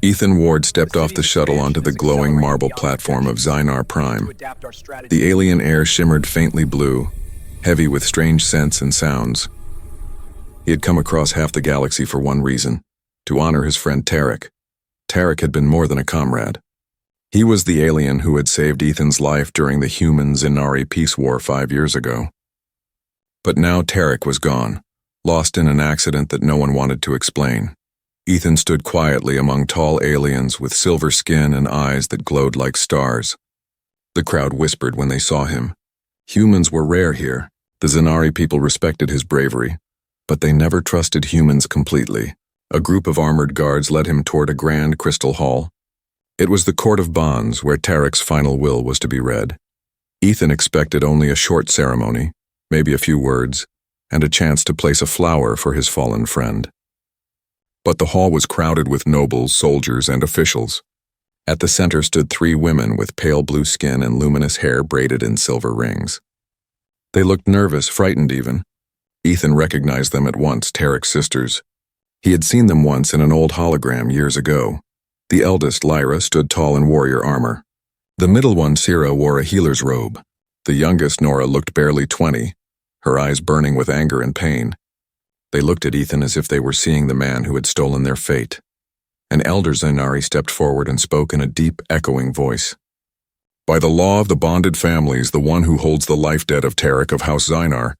Ethan Ward stepped off the shuttle onto the glowing marble platform of Zynar Prime. The alien air shimmered faintly blue, heavy with strange scents and sounds. He had come across half the galaxy for one reason: to honor his friend Tarek. Tarek had been more than a comrade. He was the alien who had saved Ethan's life during the human-Zinari peace war 5 years ago. But now Tarek was gone, lost in an accident that no one wanted to explain. Ethan stood quietly among tall aliens with silver skin and eyes that glowed like stars. The crowd whispered when they saw him. Humans were rare here. The Zinari people respected his bravery, but they never trusted humans completely. A group of armored guards led him toward a grand crystal hall. It was the Court of Bonds where Tarek's final will was to be read. Ethan expected only a short ceremony, maybe a few words, and a chance to place a flower for his fallen friend. But the hall was crowded with nobles, soldiers, and officials. At the center stood 3 women with pale blue skin and luminous hair braided in silver rings. They looked nervous, frightened even. Ethan recognized them at once, Tarek's sisters. He had seen them once in an old hologram years ago. The eldest, Lyra, stood tall in warrior armor. The middle one, Sira, wore a healer's robe. The youngest, Nora, looked barely 20, her eyes burning with anger and pain. They looked at Ethan as if they were seeing the man who had stolen their fate. An elder Zinari stepped forward and spoke in a deep, echoing voice. "By the law of the bonded families, the one who holds the life debt of Tarek of House Zynar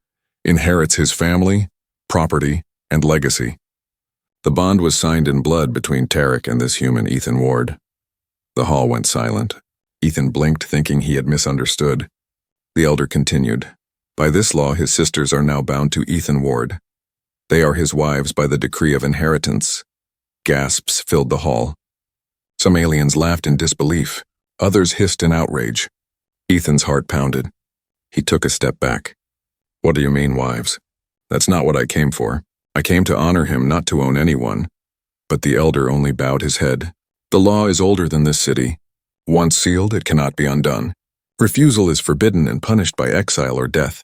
inherits his family, property, and legacy." The bond was signed in blood between Tarek and this human, Ethan Ward. The hall went silent. Ethan blinked, thinking he had misunderstood. The elder continued. "By this law, his sisters are now bound to Ethan Ward. They are his wives by the decree of inheritance." Gasps filled the hall. Some aliens laughed in disbelief. Others hissed in outrage. Ethan's heart pounded. He took a step back. "What do you mean, wives? That's not what I came for. I came to honor him, not to own anyone." But the elder only bowed his head. "The law is older than this city. Once sealed, it cannot be undone. Refusal is forbidden and punished by exile or death."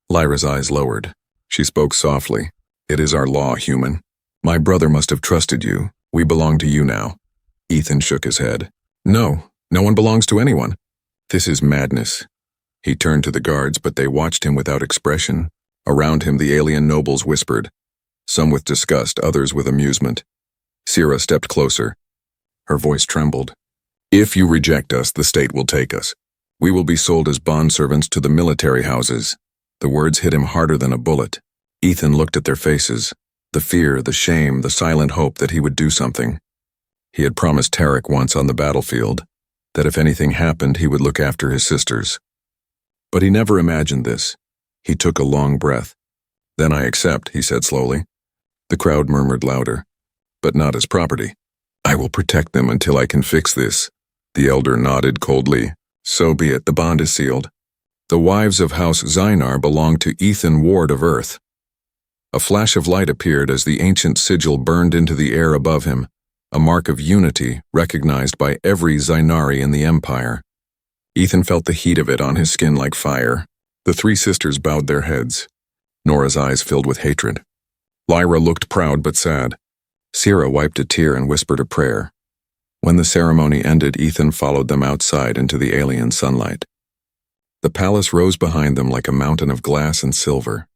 Lyra's eyes lowered. She spoke softly. "It is our law, human. My brother must have trusted you. We belong to you now." Ethan shook his head. "No, no one belongs to anyone. This is madness." He turned to the guards, but they watched him without expression. Around him, the alien nobles whispered, some with disgust, others with amusement. Sira stepped closer. Her voice trembled. "If you reject us, the state will take us. We will be sold as bondservants to the military houses." The words hit him harder than a bullet. Ethan looked at their faces, the fear, the shame, the silent hope that he would do something. He had promised Tarek once on the battlefield that if anything happened, he would look after his sisters. But he never imagined this. He took a long breath. "Then I accept," he said slowly. The crowd murmured louder. "But not as property. I will protect them until I can fix this." The elder nodded coldly. "So be it, the bond is sealed. The wives of House Zynar belong to Ethan Ward of Earth." A flash of light appeared as the ancient sigil burned into the air above him, a mark of unity recognized by every Zynari in the Empire. Ethan felt the heat of it on his skin like fire. The 3 sisters bowed their heads. Nora's eyes filled with hatred. Lyra looked proud but sad. Sira wiped a tear and whispered a prayer. When the ceremony ended, Ethan followed them outside into the alien sunlight. The palace rose behind them like a mountain of glass and silver.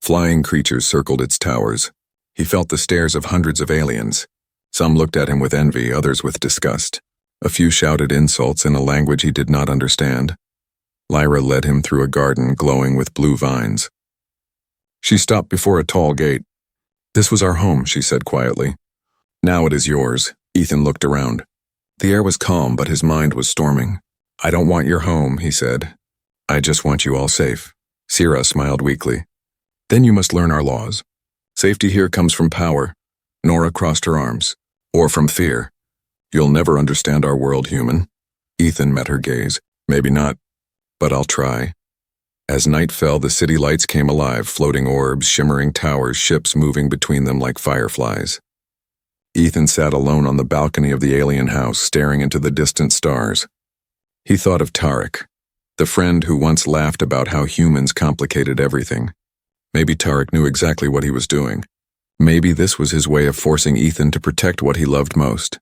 Flying creatures circled its towers. He felt the stares of hundreds of aliens. Some looked at him with envy, others with disgust. A few shouted insults in a language he did not understand. Lyra led him through a garden glowing with blue vines. She stopped before a tall gate. "This was our home," she said quietly. "Now it is yours." Ethan looked around. The air was calm, but his mind was storming. "I don't want your home," he said. "I just want you all safe." Sira smiled weakly. "Then you must learn our laws. Safety here comes from power." Nora crossed her arms. "Or from fear. You'll never understand our world, human." Ethan met her gaze. "Maybe not, but I'll try." As night fell, the city lights came alive, floating orbs, shimmering towers, ships moving between them like fireflies. Ethan sat alone on the balcony of the alien house, staring into the distant stars. He thought of Tarek, the friend who once laughed about how humans complicated everything. Maybe Tarek knew exactly what he was doing. Maybe this was his way of forcing Ethan to protect what he loved most.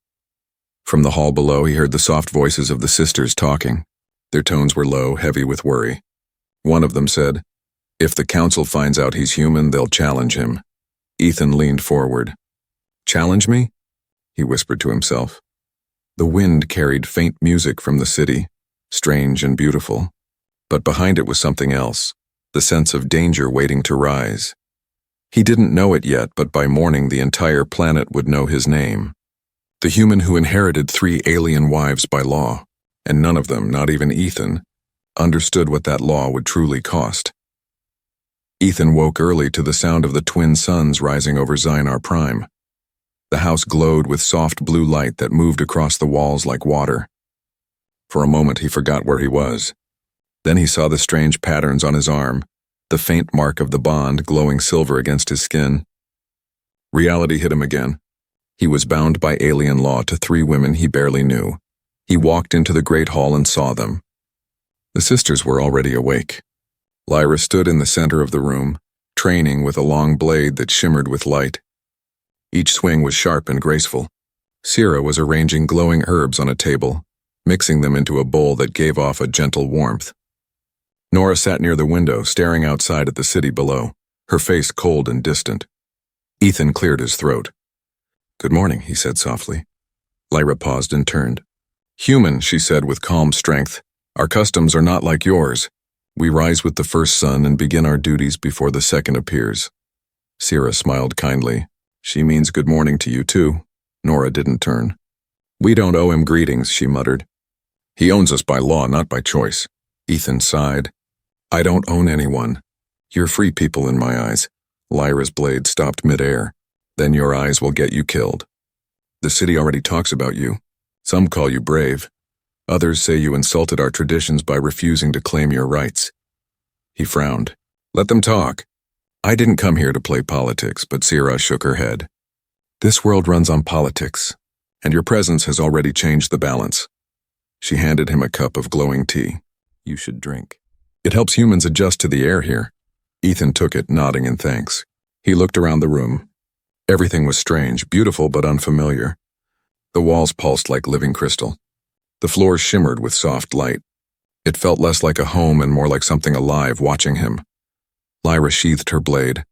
From the hall below, he heard the soft voices of the sisters talking. Their tones were low, heavy with worry. One of them said, "If the council finds out he's human, they'll challenge him." Ethan leaned forward. "Challenge me?" he whispered to himself. The wind carried faint music from the city, strange and beautiful. But behind it was something else, the sense of danger waiting to rise. He didn't know it yet, but by morning the entire planet would know his name. The human who inherited 3 alien wives by law, and none of them, not even Ethan, understood what that law would truly cost. Ethan woke early to the sound of the twin suns rising over Zynar Prime. The house glowed with soft blue light that moved across the walls like water. For a moment he forgot where he was. Then he saw the strange patterns on his arm, the faint mark of the bond glowing silver against his skin. Reality hit him again. He was bound by alien law to 3 women he barely knew. He walked into the great hall and saw them. The sisters were already awake. Lyra stood in the center of the room, training with a long blade that shimmered with light. Each swing was sharp and graceful. Sira was arranging glowing herbs on a table, mixing them into a bowl that gave off a gentle warmth. Nora sat near the window, staring outside at the city below, her face cold and distant. Ethan cleared his throat. "Good morning," he said softly. Lyra paused and turned. "Human," she said with calm strength. "Our customs are not like yours. We rise with the first sun and begin our duties before the second appears." Sira smiled kindly. "She means good morning to you too." Nora didn't turn. "We don't owe him greetings," she muttered. "He owns us by law, not by choice." Ethan sighed. "I don't own anyone. You're free people in my eyes." Lyra's blade stopped midair. "Then your eyes will get you killed. The city already talks about you. Some call you brave. Others say you insulted our traditions by refusing to claim your rights." He frowned. "Let them talk. I didn't come here to play politics," but Sira shook her head. "This world runs on politics, and your presence has already changed the balance." She handed him a cup of glowing tea. "You should drink. It helps humans adjust to the air here." Ethan took it, nodding in thanks. He looked around the room. Everything was strange, beautiful but unfamiliar. The walls pulsed like living crystal. The floor shimmered with soft light. It felt less like a home and more like something alive watching him. Lyra sheathed her blade.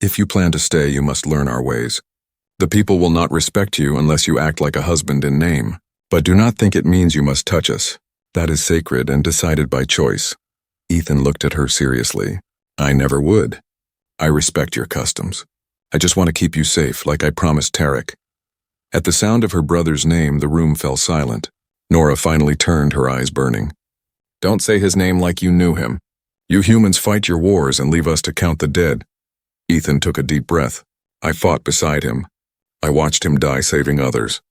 "If you plan to stay, you must learn our ways. The people will not respect you unless you act like a husband in name. But do not think it means you must touch us. That is sacred and decided by choice." Ethan looked at her seriously. "I never would. I respect your customs. I just want to keep you safe, like I promised Tarek." At the sound of her brother's name, the room fell silent. Nora finally turned, her eyes burning. "Don't say his name like you knew him. You humans fight your wars and leave us to count the dead." Ethan took a deep breath. "I fought beside him. I watched him die saving others.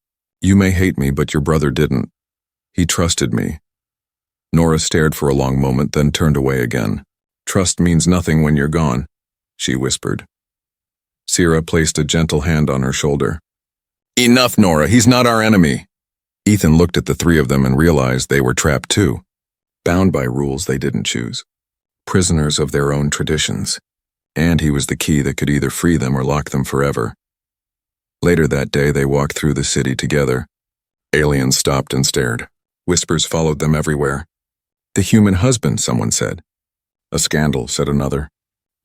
You may hate me, but your brother didn't. He trusted me." Nora stared for a long moment, then turned away again. "Trust means nothing when you're gone," she whispered. Sira placed a gentle hand on her shoulder. "Enough, Nora, he's not our enemy." Ethan looked at the 3 of them and realized they were trapped too, bound by rules they didn't choose, prisoners of their own traditions, and he was the key that could either free them or lock them forever. Later that day they walked through the city together. Aliens stopped and stared. Whispers followed them everywhere. "The human husband," someone said. "A scandal," said another.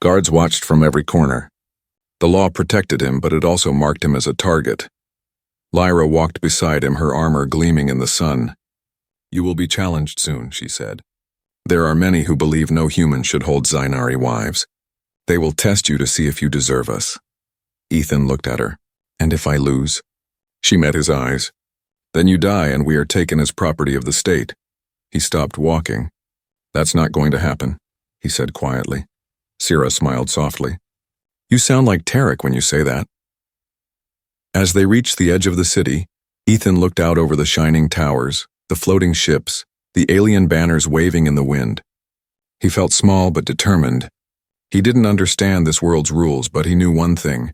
Guards watched from every corner. The law protected him, but it also marked him as a target. Lyra walked beside him, her armor gleaming in the sun. "You will be challenged soon," she said. "There are many who believe no human should hold Zynari wives. They will test you to see if you deserve us." Ethan looked at her. "And if I lose?" She met his eyes. "Then you die and we are taken as property of the state." He stopped walking. "That's not going to happen," he said quietly. Sira smiled softly. "You sound like Tarek when you say that." As they reached the edge of the city, Ethan looked out over the shining towers, the floating ships, the alien banners waving in the wind. He felt small but determined. He didn't understand this world's rules, but he knew one thing.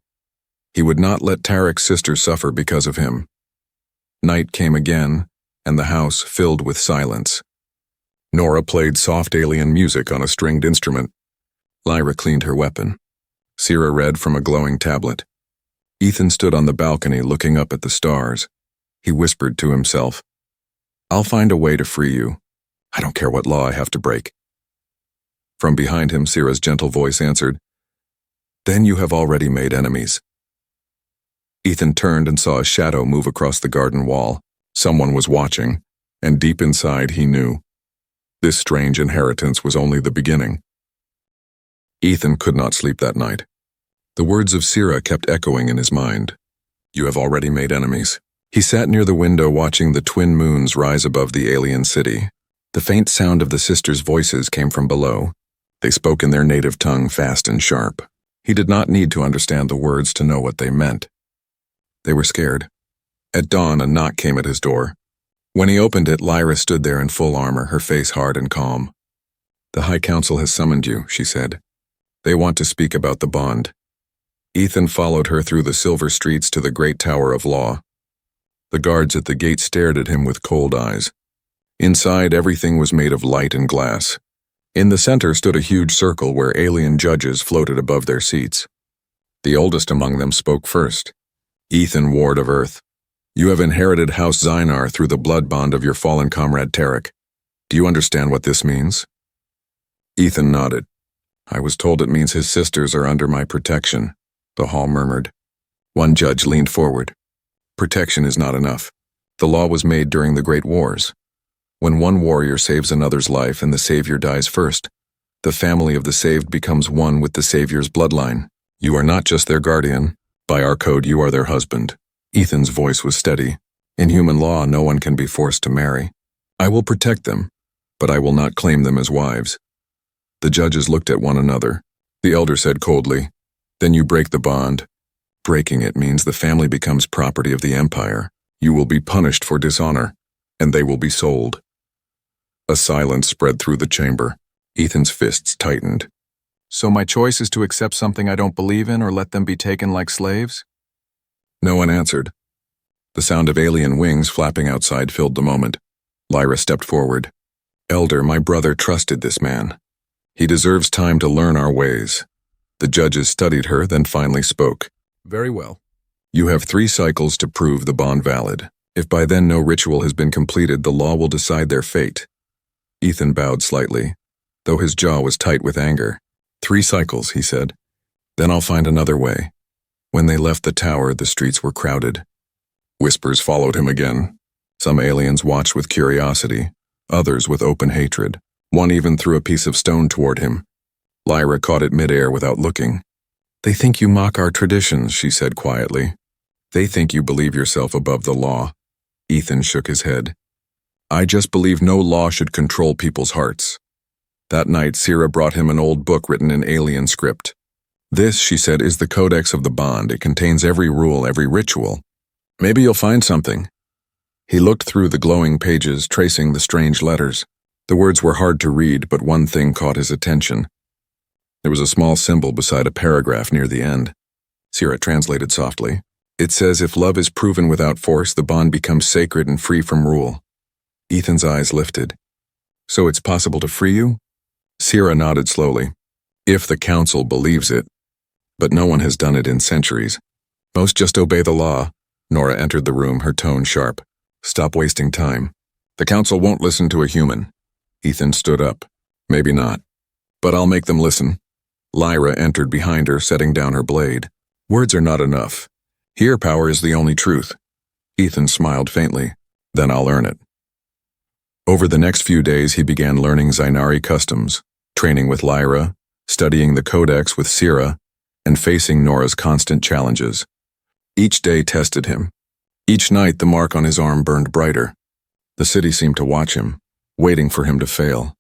He would not let Tarek's sister suffer because of him. Night came again, and the house filled with silence. Nora played soft alien music on a stringed instrument. Lyra cleaned her weapon. Sira read from a glowing tablet. Ethan stood on the balcony looking up at the stars. He whispered to himself, "I'll find a way to free you. I don't care what law I have to break." From behind him, Sira's gentle voice answered, "Then you have already made enemies." Ethan turned and saw a shadow move across the garden wall. Someone was watching, and deep inside he knew. This strange inheritance was only the beginning. Ethan could not sleep that night. The words of Sira kept echoing in his mind. "You have already made enemies." He sat near the window watching the twin moons rise above the alien city. The faint sound of the sisters' voices came from below. They spoke in their native tongue, fast and sharp. He did not need to understand the words to know what they meant. They were scared. At dawn, a knock came at his door. When he opened it, Lyra stood there in full armor, her face hard and calm. "The High Council has summoned you," she said. "They want to speak about the bond." Ethan followed her through the silver streets to the great tower of law. The guards at the gate stared at him with cold eyes. Inside, everything was made of light and glass. In the center stood a huge circle where alien judges floated above their seats. The oldest among them spoke first. "Ethan, Ward of Earth, you have inherited House Zynar through the blood bond of your fallen comrade Tarek. Do you understand what this means?" Ethan nodded. "I was told it means his sisters are under my protection," the hall murmured. One judge leaned forward. "Protection is not enough. The law was made during the Great Wars. When one warrior saves another's life and the savior dies first, the family of the saved becomes one with the savior's bloodline. You are not just their guardian. By our code, you are their husband." Ethan's voice was steady. "In human law, no one can be forced to marry. I will protect them, but I will not claim them as wives." The judges looked at one another. The elder said coldly, "Then you break the bond. Breaking it means the family becomes property of the Empire. You will be punished for dishonor, and they will be sold." A silence spread through the chamber. Ethan's fists tightened. "So my choice is to accept something I don't believe in or let them be taken like slaves?" No one answered. The sound of alien wings flapping outside filled the moment. Lyra stepped forward. "Elder, my brother trusted this man. He deserves time to learn our ways." The judges studied her, then finally spoke. "Very well. You have 3 cycles to prove the bond valid. If by then no ritual has been completed, the law will decide their fate." Ethan bowed slightly, though his jaw was tight with anger. 3 cycles, he said. "Then I'll find another way." When they left the tower, the streets were crowded. Whispers followed him again. Some aliens watched with curiosity, others with open hatred. One even threw a piece of stone toward him. Lyra caught it midair without looking. "They think you mock our traditions," she said quietly. "They think you believe yourself above the law." Ethan shook his head. "I just believe no law should control people's hearts." That night, Sira brought him an old book written in alien script. "This," she said, "is the codex of the bond. It contains every rule, every ritual. Maybe you'll find something." He looked through the glowing pages, tracing the strange letters. The words were hard to read, but one thing caught his attention. There was a small symbol beside a paragraph near the end. Sira translated softly. "It says, if love is proven without force, the bond becomes sacred and free from rule." Ethan's eyes lifted. "So it's possible to free you?" Sira nodded slowly. "If the council believes it. But no one has done it in centuries. Most just obey the law." Nora entered the room, her tone sharp. "Stop wasting time. The council won't listen to a human." Ethan stood up. "Maybe not. But I'll make them listen." Lyra entered behind her, setting down her blade. "Words are not enough. Here power is the only truth." Ethan smiled faintly. "Then I'll earn it." Over the next few days, he began learning Zynari customs, training with Lyra, studying the codex with Sira, and facing Nora's constant challenges. Each day tested him. Each night, the mark on his arm burned brighter. The city seemed to watch him, waiting for him to fail.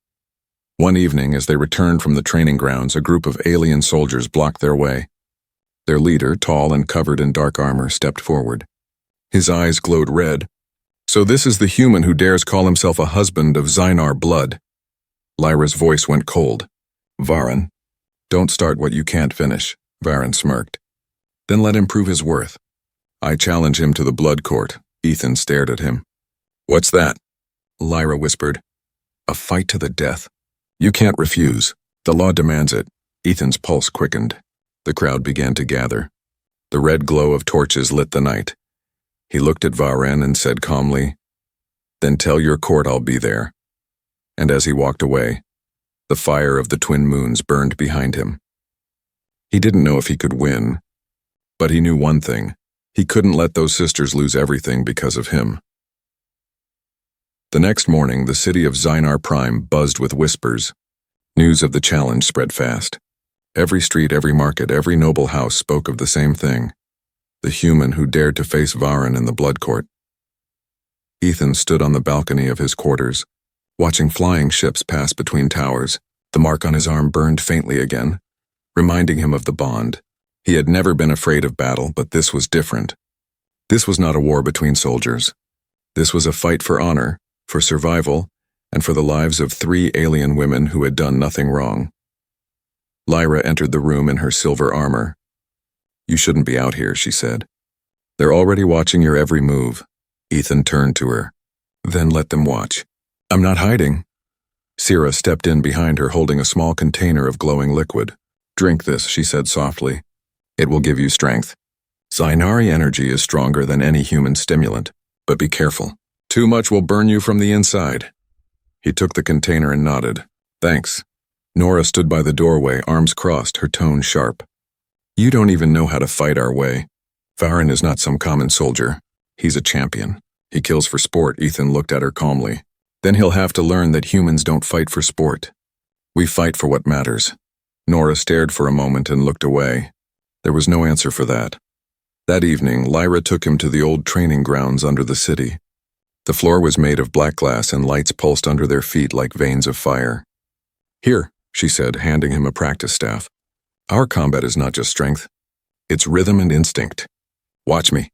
One evening, as they returned from the training grounds, a group of alien soldiers blocked their way. Their leader, tall and covered in dark armor, stepped forward. His eyes glowed red. "So this is the human who dares call himself a husband of Zynar blood." Lyra's voice went cold. "Varan, don't start what you can't finish," Varan smirked. "Then let him prove his worth." "I challenge him to the blood court." Ethan stared at him. "What's that?" Lyra whispered. "A fight to the death. You can't refuse. The law demands it." Ethan's pulse quickened. The crowd began to gather. The red glow of torches lit the night. He looked at Varen and said calmly, "Then tell your court I'll be there." And as he walked away, the fire of the twin moons burned behind him. He didn't know if he could win, but he knew one thing: he couldn't let those sisters lose everything because of him. The next morning, the city of Zynar Prime buzzed with whispers. News of the challenge spread fast. Every street, every market, every noble house spoke of the same thing: the human who dared to face Varen in the blood court. Ethan stood on the balcony of his quarters, watching flying ships pass between towers. The mark on his arm burned faintly again, reminding him of the bond. He had never been afraid of battle, but this was different. This was not a war between soldiers. This was a fight for honor, for survival, and for the lives of 3 alien women who had done nothing wrong. Lyra entered the room in her silver armor. "You shouldn't be out here," she said. "They're already watching your every move." Ethan turned to her. "Then let them watch." "I'm not hiding." Sira stepped in behind her, holding a small container of glowing liquid. "Drink this," she said softly. "It will give you strength. Zynari energy is stronger than any human stimulant, but be careful. Too much will burn you from the inside." He took the container and nodded. "Thanks." Nora stood by the doorway, arms crossed, her tone sharp. "You don't even know how to fight our way. Varen is not some common soldier. He's a champion. He kills for sport." Ethan looked at her calmly. "Then he'll have to learn that humans don't fight for sport. We fight for what matters." Nora stared for a moment and looked away. There was no answer for that. That evening, Lyra took him to the old training grounds under the city. The floor was made of black glass and lights pulsed under their feet like veins of fire. "Here," she said, handing him a practice staff. "Our combat is not just strength. It's rhythm and instinct. Watch me."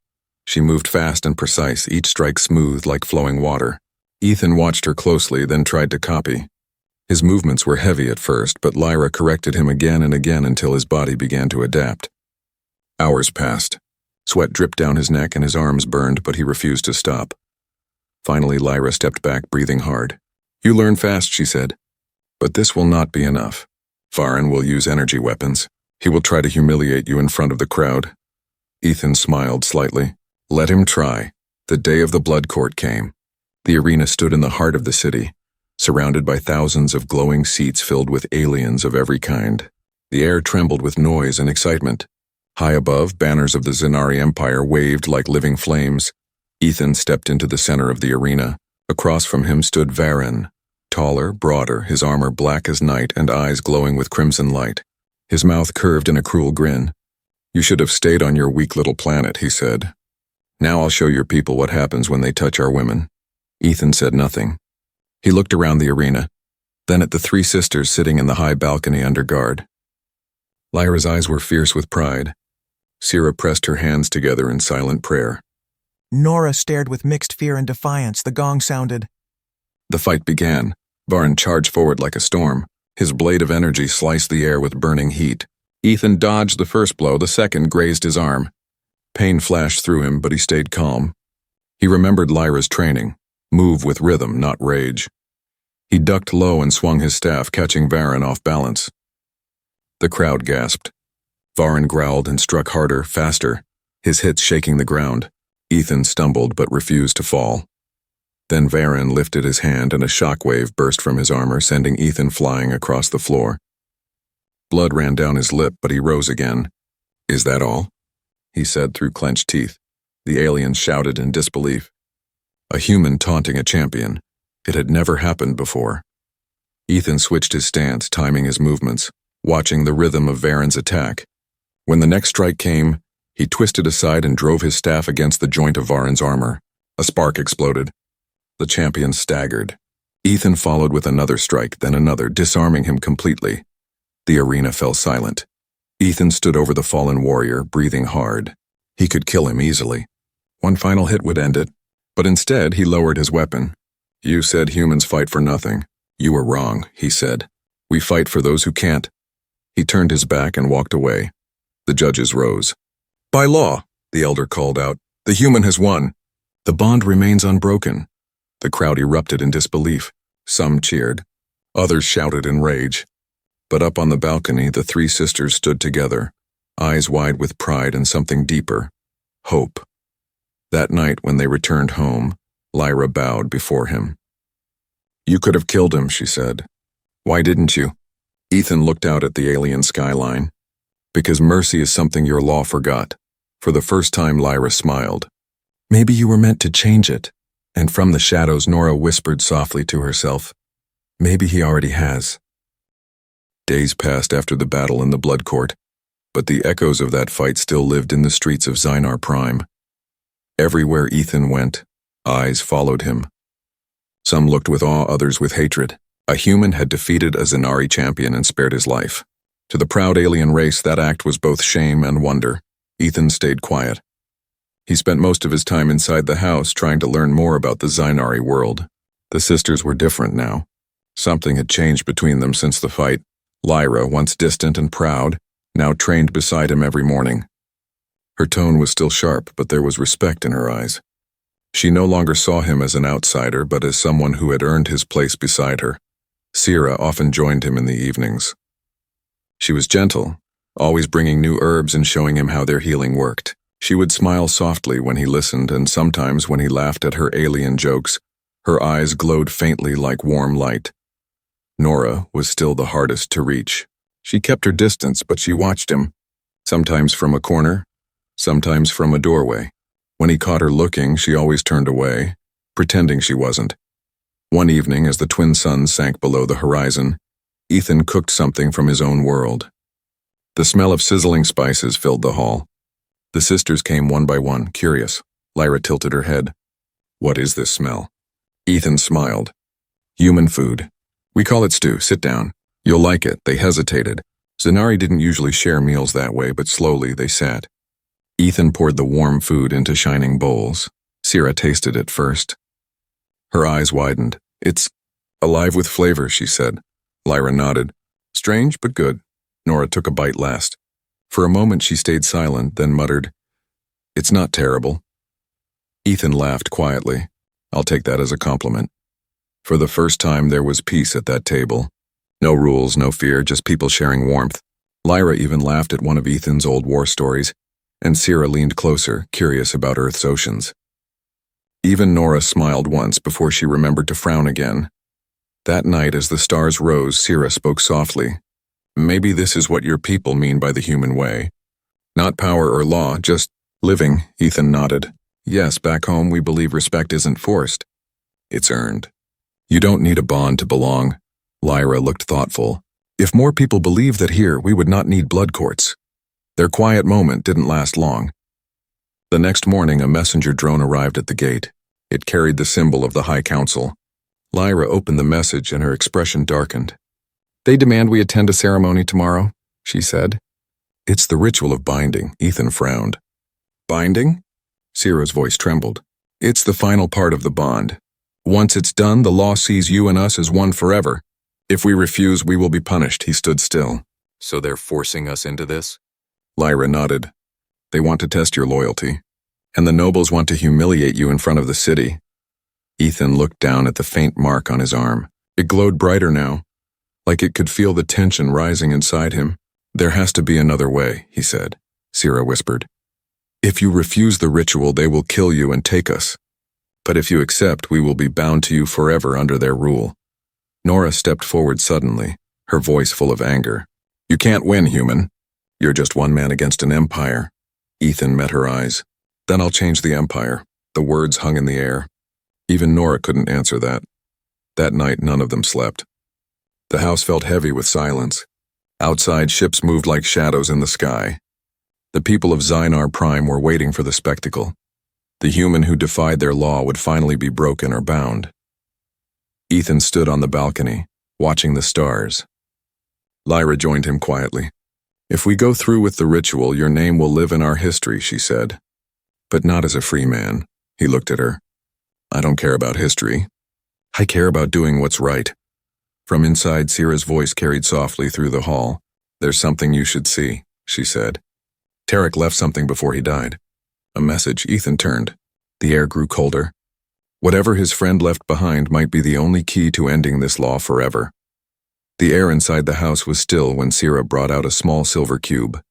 She moved fast and precise, each strike smooth like flowing water. Ethan watched her closely, then tried to copy. His movements were heavy at first, but Lyra corrected him again and again until his body began to adapt. Hours passed. Sweat dripped down his neck and his arms burned, but he refused to stop. Finally, Lyra stepped back, breathing hard. "You learn fast," she said. "But this will not be enough. Varen will use energy weapons. He will try to humiliate you in front of the crowd." Ethan smiled slightly. "Let him try." The day of the blood court came. The arena stood in the heart of the city, surrounded by thousands of glowing seats filled with aliens of every kind. The air trembled with noise and excitement. High above, banners of the Zenari Empire waved like living flames. Ethan stepped into the center of the arena. Across from him stood Varen, taller, broader, his armor black as night and eyes glowing with crimson light. His mouth curved in a cruel grin. "You should have stayed on your weak little planet," he said. "Now I'll show your people what happens when they touch our women." Ethan said nothing. He looked around the arena, then at the 3 sisters sitting in the high balcony under guard. Lyra's eyes were fierce with pride. Sira pressed her hands together in silent prayer. Nora stared with mixed fear and defiance. The gong sounded. The fight began. Varen charged forward like a storm. His blade of energy sliced the air with burning heat. Ethan dodged the first blow, the second grazed his arm. Pain flashed through him, but he stayed calm. He remembered Lyra's training. Move with rhythm, not rage. He ducked low and swung his staff, catching Varen off balance. The crowd gasped. Varen growled and struck harder, faster, his hits shaking the ground. Ethan stumbled but refused to fall. Then Varen lifted his hand and a shockwave burst from his armor, sending Ethan flying across the floor. Blood ran down his lip, but he rose again. "Is that all?" he said through clenched teeth. The aliens shouted in disbelief. A human taunting a champion. It had never happened before. Ethan switched his stance, timing his movements, watching the rhythm of Varen's attack. When the next strike came, he twisted aside and drove his staff against the joint of Varen's armor. A spark exploded. The champion staggered. Ethan followed with another strike, then another, disarming him completely. The arena fell silent. Ethan stood over the fallen warrior, breathing hard. He could kill him easily. One final hit would end it. But instead, he lowered his weapon. "You said humans fight for nothing. You were wrong," he said. "We fight for those who can't." He turned his back and walked away. The judges rose. "By law," the elder called out, "the human has won. The bond remains unbroken." The crowd erupted in disbelief. Some cheered. Others shouted in rage. But up on the balcony, the 3 sisters stood together, eyes wide with pride and something deeper: hope. That night, when they returned home, Lyra bowed before him. "You could have killed him," she said. "Why didn't you?" Ethan looked out at the alien skyline. "Because mercy is something your law forgot." For the first time, Lyra smiled. "Maybe you were meant to change it." And from the shadows, Nora whispered softly to herself, "Maybe he already has." Days passed after the battle in the Blood Court, but the echoes of that fight still lived in the streets of Zynar Prime. Everywhere Ethan went, eyes followed him. Some looked with awe, others with hatred. A human had defeated a Zenari champion and spared his life. To the proud alien race, that act was both shame and wonder. Ethan stayed quiet. He spent most of his time inside the house trying to learn more about the Zynari world. The sisters were different now. Something had changed between them since the fight. Lyra, once distant and proud, now trained beside him every morning. Her tone was still sharp, but there was respect in her eyes. She no longer saw him as an outsider, but as someone who had earned his place beside her. Sira often joined him in the evenings. She was gentle, always bringing new herbs and showing him how their healing worked. She would smile softly when he listened, and sometimes when he laughed at her alien jokes, her eyes glowed faintly like warm light. Nora was still the hardest to reach. She kept her distance, but she watched him, sometimes from a corner, sometimes from a doorway. When he caught her looking, she always turned away, pretending she wasn't. One evening, as the twin suns sank below the horizon, Ethan cooked something from his own world. The smell of sizzling spices filled the hall. The sisters came one by one, curious. Lyra tilted her head. "What is this smell?" Ethan smiled. "Human food. We call it stew. Sit down. You'll like it." They hesitated. Zenari didn't usually share meals that way, but slowly they sat. Ethan poured the warm food into shining bowls. Sira tasted it first. Her eyes widened. "It's alive with flavor," she said. Lyra nodded. "Strange, but good." Nora took a bite last. For a moment she stayed silent, then muttered, "It's not terrible." Ethan laughed quietly. "I'll take that as a compliment." For the first time there was peace at that table. No rules, no fear, just people sharing warmth. Lyra even laughed at one of Ethan's old war stories, and Sira leaned closer, curious about Earth's oceans. Even Nora smiled once before she remembered to frown again. That night, as the stars rose, Sira spoke softly. "Maybe this is what your people mean by the human way. Not power or law, just living." Ethan nodded. "Yes, back home we believe respect isn't forced. It's earned. You don't need a bond to belong." Lyra looked thoughtful. "If more people believed that here, we would not need blood courts." Their quiet moment didn't last long. The next morning, a messenger drone arrived at the gate. It carried the symbol of the High Council. Lyra opened the message and her expression darkened. "They demand we attend a ceremony tomorrow," she said. "It's the ritual of binding." Ethan frowned. "Binding?" Sira's voice trembled. "It's the final part of the bond. Once it's done, the law sees you and us as one forever. If we refuse, we will be punished." He stood still. "So they're forcing us into this?" Lyra nodded. "They want to test your loyalty. And the nobles want to humiliate you in front of the city." Ethan looked down at the faint mark on his arm. It glowed brighter now, like it could feel the tension rising inside him. "There has to be another way," he said. Sira whispered. "If you refuse the ritual, they will kill you and take us. But if you accept, we will be bound to you forever under their rule." Nora stepped forward suddenly, her voice full of anger. "You can't win, human. You're just one man against an empire." Ethan met her eyes. "Then I'll change the empire." The words hung in the air. Even Nora couldn't answer that. That night, none of them slept. The house felt heavy with silence. Outside, ships moved like shadows in the sky. The people of Zynar Prime were waiting for the spectacle. The human who defied their law would finally be broken or bound. Ethan stood on the balcony, watching the stars. Lyra joined him quietly. "If we go through with the ritual, your name will live in our history," she said. "But not as a free man." He looked at her. "I don't care about history. I care about doing what's right." From inside, Sira's voice carried softly through the hall. "There's something you should see," she said. "Tarek left something before he died." A message. Ethan turned. The air grew colder. Whatever his friend left behind might be the only key to ending this law forever. The air inside the house was still when Sira brought out a small silver cube.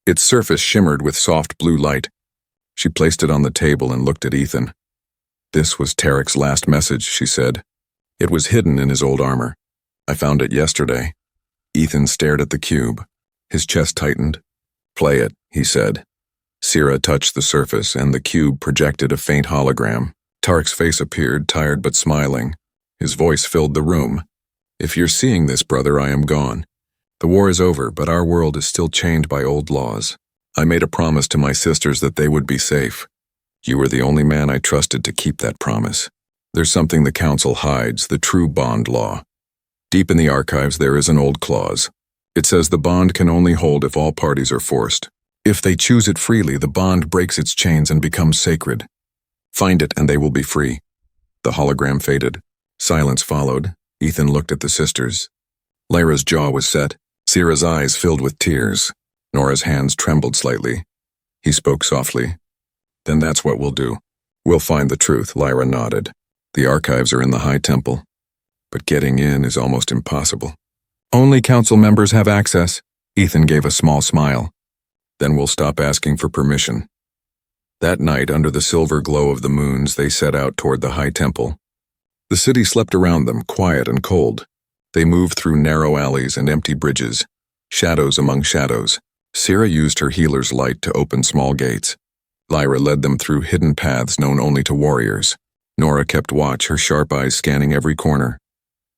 Its surface shimmered with soft blue light. She placed it on the table and looked at Ethan. This was Tarek's last message, she said. It was hidden in his old armor. I found it yesterday. Ethan stared at the cube. His chest tightened. Play it, he said. Sira touched the surface, and the cube projected a faint hologram. Tarek's face appeared, tired but smiling. His voice filled the room. If you're seeing this, brother, I am gone. The war is over, but our world is still chained by old laws. I made a promise to my sisters that they would be safe. You were the only man I trusted to keep that promise. There's something the Council hides, the true bond law. Deep in the archives there is an old clause. It says the bond can only hold if all parties are forced. If they choose it freely, the bond breaks its chains and becomes sacred. Find it and they will be free. The hologram faded. Silence followed. Ethan looked at the sisters. Lyra's jaw was set. Sira's eyes filled with tears. Nora's hands trembled slightly. He spoke softly. Then that's what we'll do. We'll find the truth, Lyra nodded. The archives are in the High Temple, but getting in is almost impossible. Only council members have access. Ethan gave a small smile. Then we'll stop asking for permission. That night, under the silver glow of the moons, they set out toward the High Temple. The city slept around them, quiet and cold. They moved through narrow alleys and empty bridges, shadows among shadows. Sira used her healer's light to open small gates. Lyra led them through hidden paths known only to warriors. Nora kept watch, her sharp eyes scanning every corner.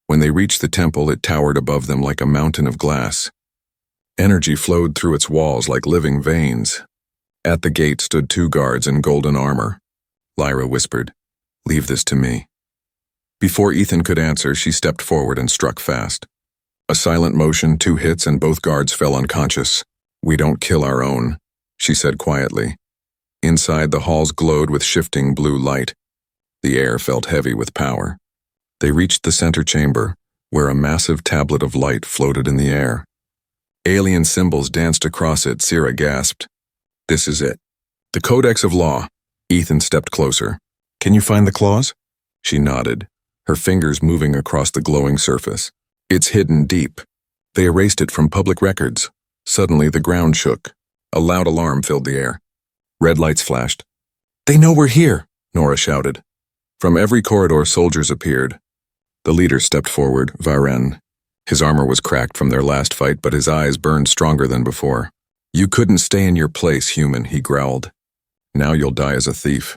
When they reached the temple, it towered above them like a mountain of glass. Energy flowed through its walls like living veins. At the gate stood 2 guards in golden armor. Lyra whispered, "Leave this to me." Before Ethan could answer, she stepped forward and struck fast. A silent motion, 2 hits, and both guards fell unconscious. "We don't kill our own," she said quietly. Inside, the halls glowed with shifting blue light. The air felt heavy with power. They reached the center chamber, where a massive tablet of light floated in the air. Alien symbols danced across it. Sira gasped. "This is it. The Codex of Law." Ethan stepped closer. "Can you find the clause?" She nodded, her fingers moving across the glowing surface. "It's hidden deep." They erased it from public records. Suddenly, the ground shook. A loud alarm filled the air. Red lights flashed. "They know we're here," Nora shouted. From every corridor, soldiers appeared. The leader stepped forward, Varen. His armor was cracked from their last fight, but his eyes burned stronger than before. "You couldn't stay in your place, human," he growled. "Now you'll die as a thief."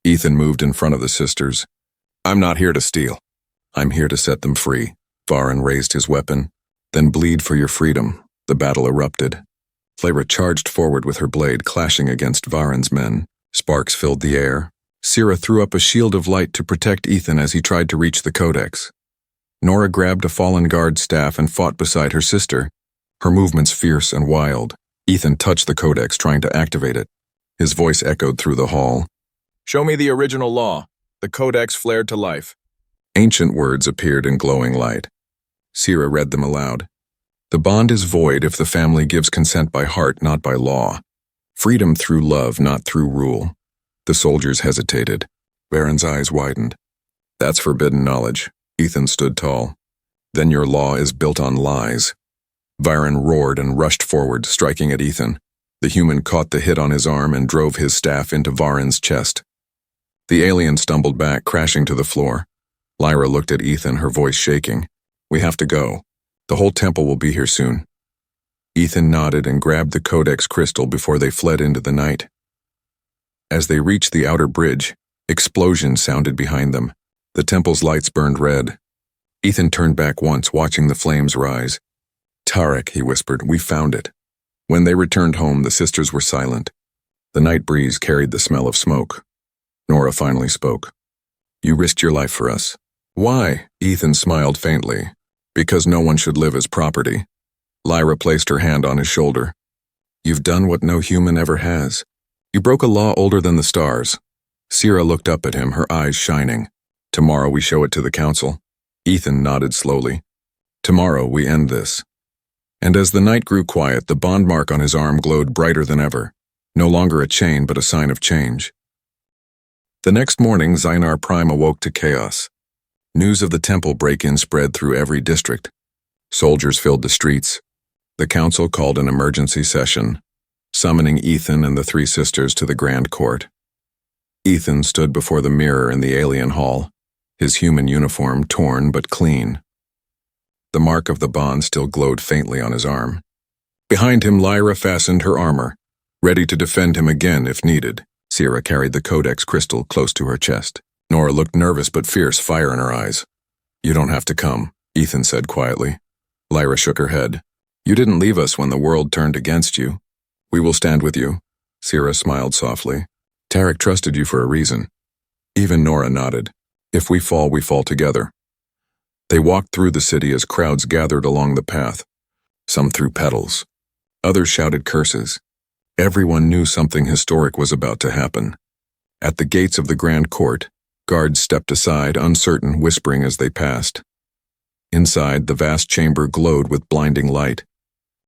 Ethan moved in front of the sisters. "I'm not here to steal. I'm here to set them free." Varen raised his weapon. "Then bleed for your freedom." The battle erupted. Lyra charged forward with her blade, clashing against Varen's men. Sparks filled the air. Sira threw up a shield of light to protect Ethan as he tried to reach the codex. Nora grabbed a fallen guard's staff and fought beside her sister, her movements fierce and wild. Ethan touched the codex, trying to activate it. His voice echoed through the hall. "Show me the original law." The codex flared to life. Ancient words appeared in glowing light. Sira read them aloud. "The bond is void if the family gives consent by heart, not by law. Freedom through love, not through rule." The soldiers hesitated. Varen's eyes widened. "That's forbidden knowledge." Ethan stood tall. "Then your law is built on lies." Varen roared and rushed forward, striking at Ethan. The human caught the hit on his arm and drove his staff into Varen's chest. The alien stumbled back, crashing to the floor. Lyra looked at Ethan, her voice shaking. "We have to go. The whole temple will be here soon." Ethan nodded and grabbed the codex crystal before they fled into the night. As they reached the outer bridge, explosions sounded behind them. The temple's lights burned red. Ethan turned back once, watching the flames rise. "Tarek," he whispered, "we found it." When they returned home, the sisters were silent. The night breeze carried the smell of smoke. Nora finally spoke. "You risked your life for us." "Why?" Ethan smiled faintly. "Because no one should live as property." Lyra placed her hand on his shoulder. "You've done what no human ever has. You broke a law older than the stars." Sira looked up at him, her eyes shining. "Tomorrow we show it to the council." Ethan nodded slowly. "Tomorrow we end this." And as the night grew quiet, the bond mark on his arm glowed brighter than ever. No longer a chain, but a sign of change. The next morning, Zynar Prime awoke to chaos. News of the temple break-in spread through every district. Soldiers filled the streets. The council called an emergency session. summoning Ethan and the three sisters to the Grand Court. Ethan stood before the mirror in the alien hall, his human uniform torn but clean. The mark of the bond still glowed faintly on his arm. Behind him, Lyra fastened her armor, ready to defend him again if needed. Sierra carried the codex crystal close to her chest. Nora looked nervous but fierce, fire in her eyes. "You don't have to come," Ethan said quietly. Lyra shook her head. "You didn't leave us when the world turned against you. We will stand with you." Sierra smiled softly. "Tarek trusted you for a reason." Even Nora nodded. "If we fall together." They walked through the city as crowds gathered along the path. Some threw petals. Others shouted curses. Everyone knew something historic was about to happen. At the gates of the Grand Court, guards stepped aside, uncertain, whispering as they passed. Inside, the vast chamber glowed with blinding light.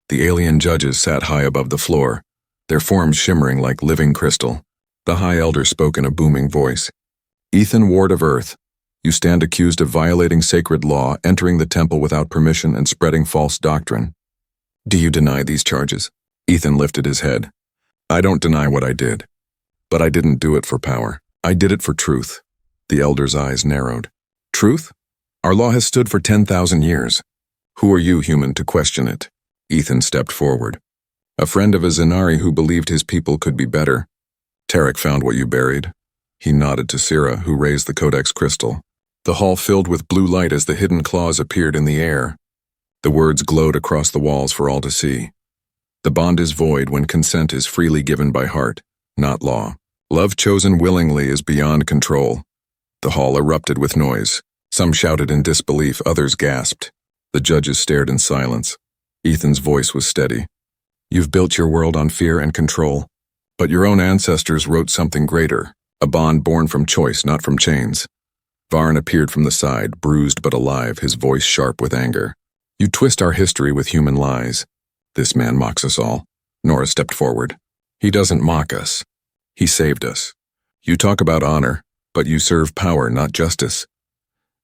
The alien judges sat high above the floor, their forms shimmering like living crystal. The High Elder spoke in a booming voice. "Ethan, Ward of Earth, you stand accused of violating sacred law, entering the temple without permission, and spreading false doctrine. Do you deny these charges?" Ethan lifted his head. "I don't deny what I did, but I didn't do it for power. I did it for truth." The Elder's eyes narrowed. "Truth? Our law has stood for 10,000 years. Who are you, human, to question it?" Ethan stepped forward. "A friend of a Zenari who believed his people could be better. Tarek found what you buried." He nodded to Sierra, who raised the codex crystal. The hall filled with blue light as the hidden claws appeared in the air. The words glowed across the walls for all to see. "The bond is void when consent is freely given by heart, not law. Love chosen willingly is beyond control." The hall erupted with noise. Some shouted in disbelief, others gasped. The judges stared in silence. Ethan's voice was steady. "You've built your world on fear and control, but your own ancestors wrote something greater, a bond born from choice, not from chains." Varn appeared from the side, bruised but alive, his voice sharp with anger. "You twist our history with human lies. This man mocks us all." Nora stepped forward. "He doesn't mock us. He saved us. You talk about honor, but you serve power, not justice."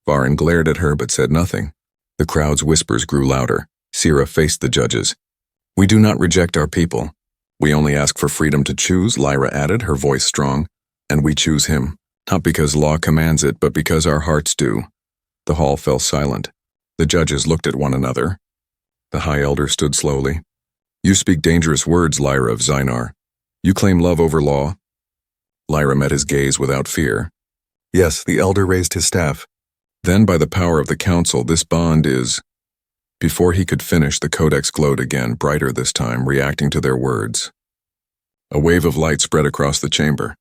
Varn glared at her but said nothing. The crowd's whispers grew louder. Sierra faced the judges. "We do not reject our people. We only ask for freedom to choose," Lyra added, her voice strong. "And we choose him, not because law commands it, but because our hearts do." The hall fell silent. The judges looked at one another. The High Elder stood slowly. "You speak dangerous words, Lyra of Zynar. You claim love over law." Lyra met his gaze without fear. "Yes," the Elder raised his staff. "Then by the power of the Council, this bond is—" Before he could finish, the codex glowed again, brighter this time, reacting to their words. A wave of light spread across the chamber.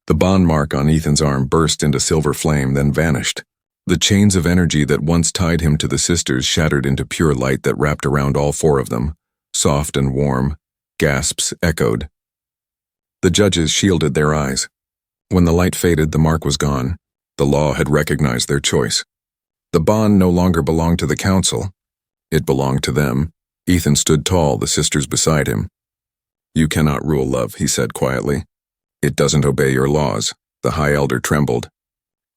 The bond mark on Ethan's arm burst into silver flame, then vanished. The chains of energy that once tied him to the sisters shattered into pure light that wrapped around all four of them, soft and warm. Gasps echoed. The judges shielded their eyes. When the light faded, the mark was gone. The law had recognized their choice. The bond no longer belonged to the council. It belonged to them. Ethan stood tall, the sisters beside him. "You cannot rule love," he said quietly. "It doesn't obey your laws." The High Elder trembled.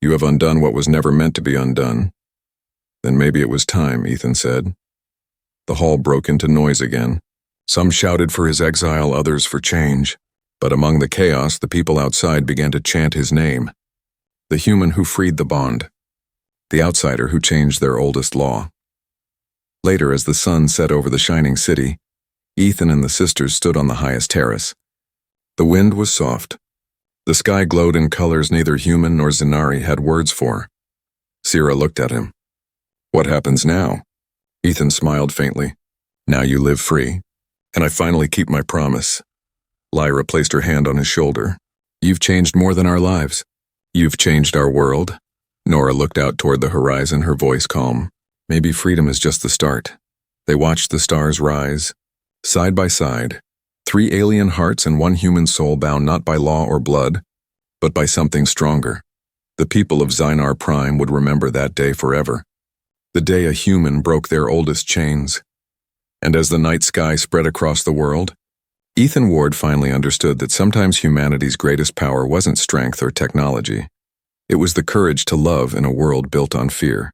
"You have undone what was never meant to be undone." "Then maybe it was time," Ethan said. The hall broke into noise again. Some shouted for his exile, others for change. But among the chaos, the people outside began to chant his name. The human who freed the bond. The outsider who changed their oldest law. Later, as the sun set over the shining city, Ethan and the sisters stood on the highest terrace. The wind was soft. The sky glowed in colors neither human nor Zenari had words for. Sierra looked at him. "What happens now?" Ethan smiled faintly. "Now you live free, and I finally keep my promise." Lyra placed her hand on his shoulder. "You've changed more than our lives. You've changed our world." Nora looked out toward the horizon, her voice calm. "Maybe freedom is just the start." They watched the stars rise. Side by side, 3 alien hearts and 1 human soul bound not by law or blood, but by something stronger. The people of Zynar Prime would remember that day forever. The day a human broke their oldest chains. And as the night sky spread across the world, Ethan Ward finally understood that sometimes humanity's greatest power wasn't strength or technology. It was the courage to love in a world built on fear.